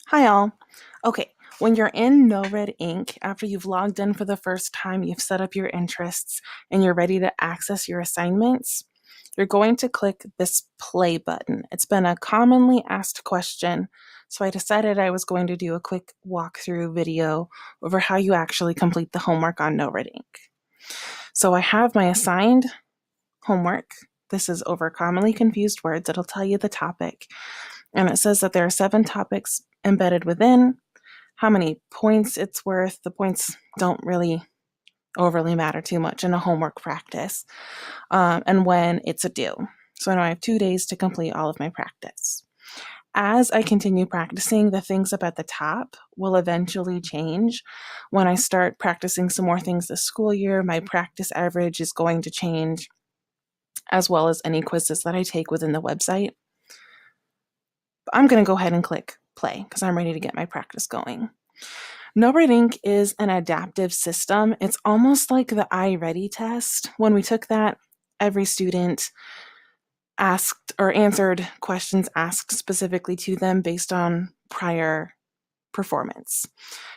Hi all. Okay, when you're in No Red Ink, after you've logged in for the first time, you've set up your interests, and you're ready to access your assignments, you're going to click this play button. It's been a commonly asked question, so I decided I was going to do a quick walkthrough video over how you actually complete the homework on No Red Ink. So I have my assigned homework. This is over commonly confused words. It'll tell you the topic. And it says that there are 7 topics embedded within, how many points it's worth. The points don't really overly matter too much in a homework practice, and when it's a due. So I know I have 2 days to complete all of my practice. As I continue practicing, the things up at the top will eventually change. When I start practicing some more things this school year, my practice average is going to change, as well as any quizzes that I take within the website. But I'm going to go ahead and click play because I'm ready to get my practice going. No Red Ink is an adaptive system. It's almost like the iReady test. When we took that, every student asked or answered questions asked specifically to them based on prior performance.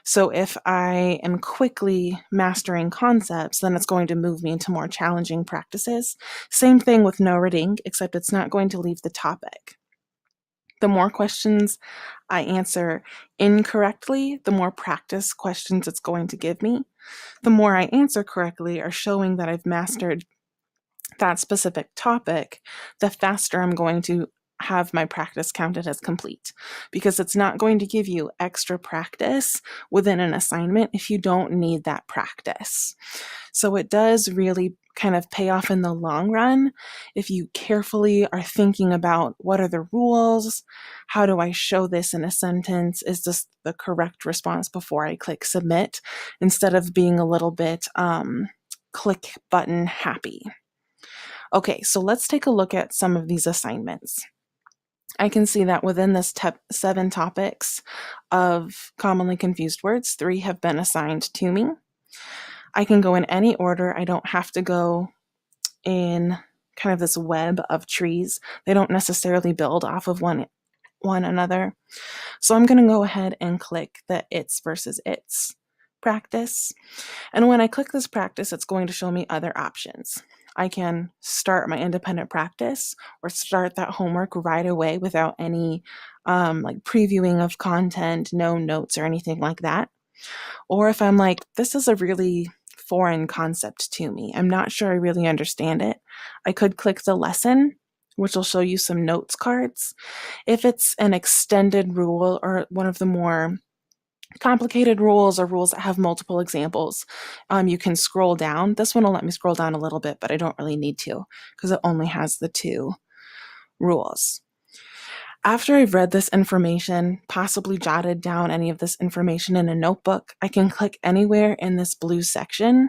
So if I am quickly mastering concepts, then it's going to move me into more challenging practices. Same thing with No Red Ink, except it's not going to leave the topic. The more questions I answer incorrectly, the more practice questions it's going to give me. The more I answer correctly are showing that I've mastered that specific topic, the faster I'm going to have my practice counted as complete, because it's not going to give you extra practice within an assignment if you don't need that practice. So it does really kind of pay off in the long run if you carefully are thinking about what are the rules, how do I show this in a sentence, is this the correct response before I click submit, instead of being a little bit click button happy. Okay, so let's take a look at some of these assignments. I can see that within this 7 topics of commonly confused words, 3 have been assigned to me. I can go in any order. I don't have to go in kind of this web of trees. They don't necessarily build off of one another. So I'm going to go ahead and click the its versus its practice. And when I click this practice, it's going to show me other options. I can start my independent practice or start that homework right away without any like previewing of content, no notes or anything like that. Or if I'm like, this is a really foreign concept to me, I'm not sure I really understand it, I could click the lesson, which will show you some notes cards. If it's an extended rule or one of the more complicated rules or rules that have multiple examples, you can scroll down. This one will let me scroll down a little bit, but I don't really need to because it only has the 2 rules. After I've read this information, possibly jotted down any of this information in a notebook, I can click anywhere in this blue section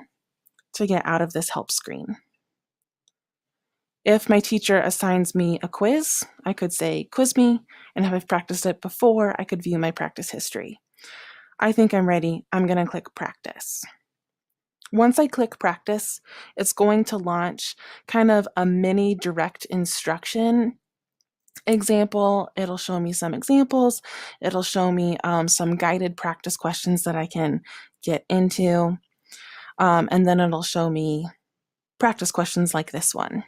to get out of this help screen. If my teacher assigns me a quiz, I could say quiz me, and if I've practiced it before, I could view my practice history. I think I'm ready. I'm going to click practice. Once I click practice, it's going to launch kind of a mini direct instruction example. It'll show me some examples. It'll show me some guided practice questions that I can get into. And then it'll show me practice questions like this one.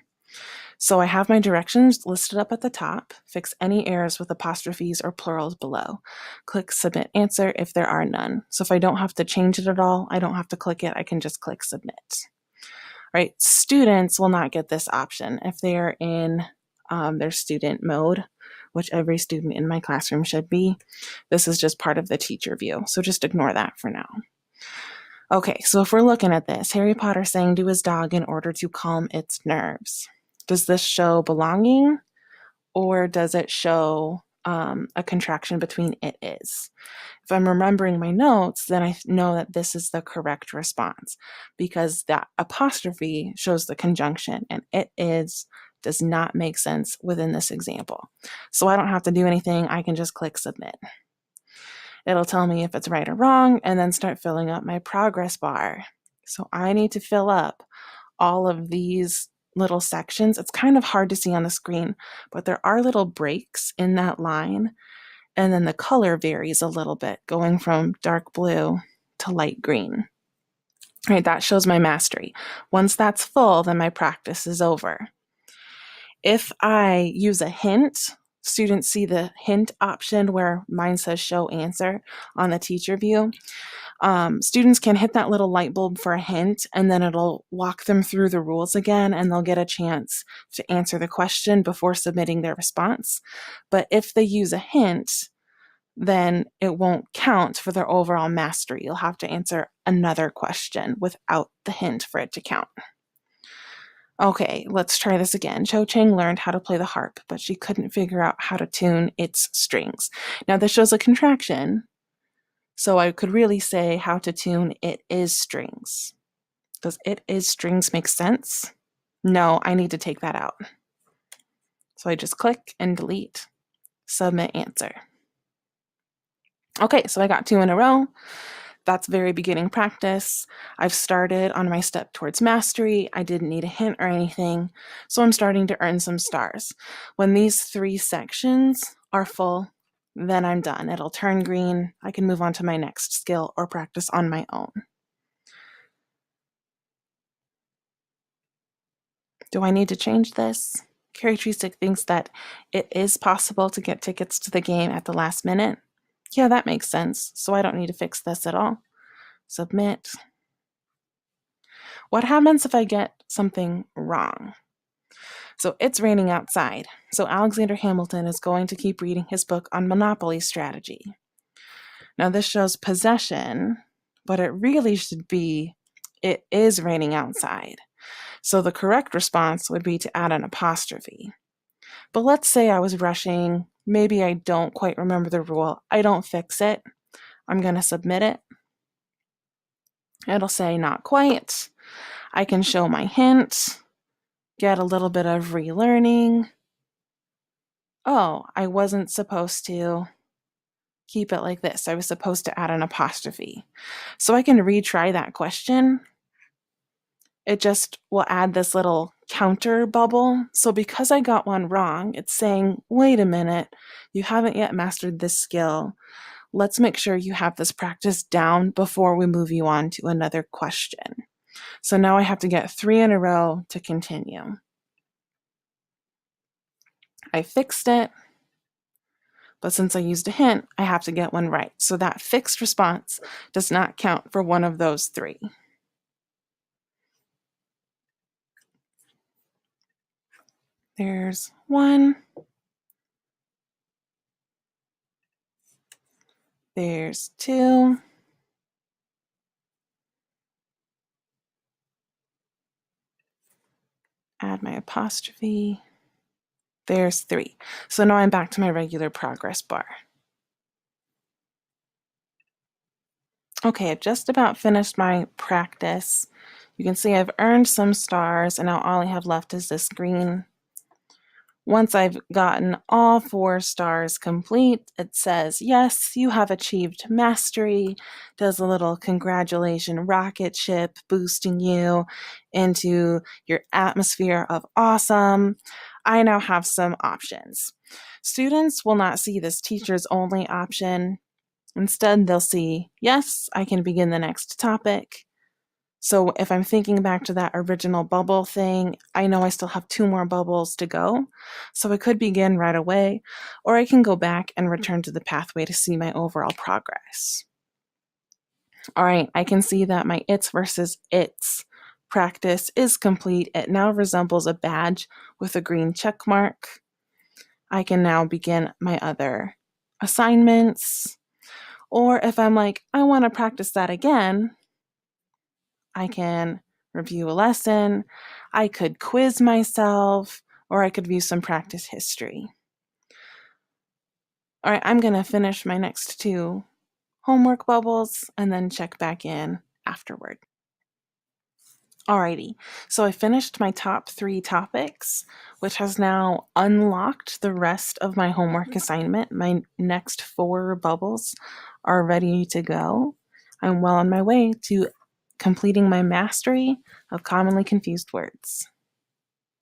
So I have my directions listed up at the top. Fix any errors with apostrophes or plurals below. Click submit answer if there are none. So if I don't have to change it at all, I don't have to click it, I can just click submit. Right? Students will not get this option if they are in their student mode, which every student in my classroom should be. This is just part of the teacher view, so just ignore that for now. Okay, so if we're looking at this, Harry Potter sang to his dog in order to calm its nerves. Does this show belonging, or does it show a contraction between it is? If I'm remembering my notes, then I know that this is the correct response because that apostrophe shows the conjunction and it is does not make sense within this example. So I don't have to do anything. I can just click submit. It'll tell me if it's right or wrong and then start filling up my progress bar. So I need to fill up all of these little sections. It's kind of hard to see on the screen, but there are little breaks in that line. And then the color varies a little bit, going from dark blue to light green. All right, that shows my mastery. Once that's full, then my practice is over. If I use a hint, students see the hint option where mine says show answer on the teacher view. Students can hit that little light bulb for a hint, and then it'll walk them through the rules again, and they'll get a chance to answer the question before submitting their response. But if they use a hint, then it won't count for their overall mastery. You'll have to answer another question without the hint for it to count. Okay, let's try this again. Cho Chang learned how to play the harp, but she couldn't figure out how to tune its strings. Now this shows a contraction, so I could really say how to tune it is strings. Does it is strings make sense? No, I need to take that out. So I just click and delete, submit answer. Okay, so I got 2 in a row. That's very beginning practice. I've started on my step towards mastery. I didn't need a hint or anything, so I'm starting to earn some stars. When these 3 sections are full, then I'm done. It'll turn green. I can move on to my next skill or practice on my own. Do I need to change this? Carrie Tresick thinks that it is possible to get tickets to the game at the last minute. Yeah, that makes sense, so I don't need to fix this at all. Submit. What happens if I get something wrong? So it's raining outside, so Alexander Hamilton is going to keep reading his book on Monopoly strategy. Now this shows possession, but it really should be, it is raining outside. So the correct response would be to add an apostrophe. But let's say I was rushing, maybe I don't quite remember the rule, I don't fix it, I'm going to submit it. It'll say not quite. I can show my hint, get a little bit of relearning. Oh, I wasn't supposed to keep it like this. I was supposed to add an apostrophe. So I can retry that question. It just will add this little counter bubble. So because I got one wrong, it's saying, wait a minute, you haven't yet mastered this skill. Let's make sure you have this practice down before we move you on to another question. So now I have to get 3 in a row to continue. I fixed it, but since I used a hint, I have to get one right. So that fixed response does not count for one of those 3. There's 1. There's 2. Add my apostrophe. There's 3. So now I'm back to my regular progress bar. Okay, I've just about finished my practice. You can see I've earned some stars, and now all I have left is this green. Once I've gotten all 4 stars complete, it says, yes, you have achieved mastery. Does a little congratulation rocket ship boosting you into your atmosphere of awesome. I now have some options. Students will not see this teachers only option. Instead, they'll see, yes, I can begin the next topic. So if I'm thinking back to that original bubble thing, I know I still have 2 more bubbles to go. So I could begin right away, or I can go back and return to the pathway to see my overall progress. All right, I can see that my its versus its practice is complete. It now resembles a badge with a green check mark. I can now begin my other assignments. Or if I'm like, I want to practice that again, I can review a lesson, I could quiz myself, or I could view some practice history. All right, I'm going to finish my next 2 homework bubbles and then check back in afterward. Alrighty, so I finished my top 3 topics, which has now unlocked the rest of my homework assignment. My next 4 bubbles are ready to go. I'm well on my way to completing my mastery of commonly confused words.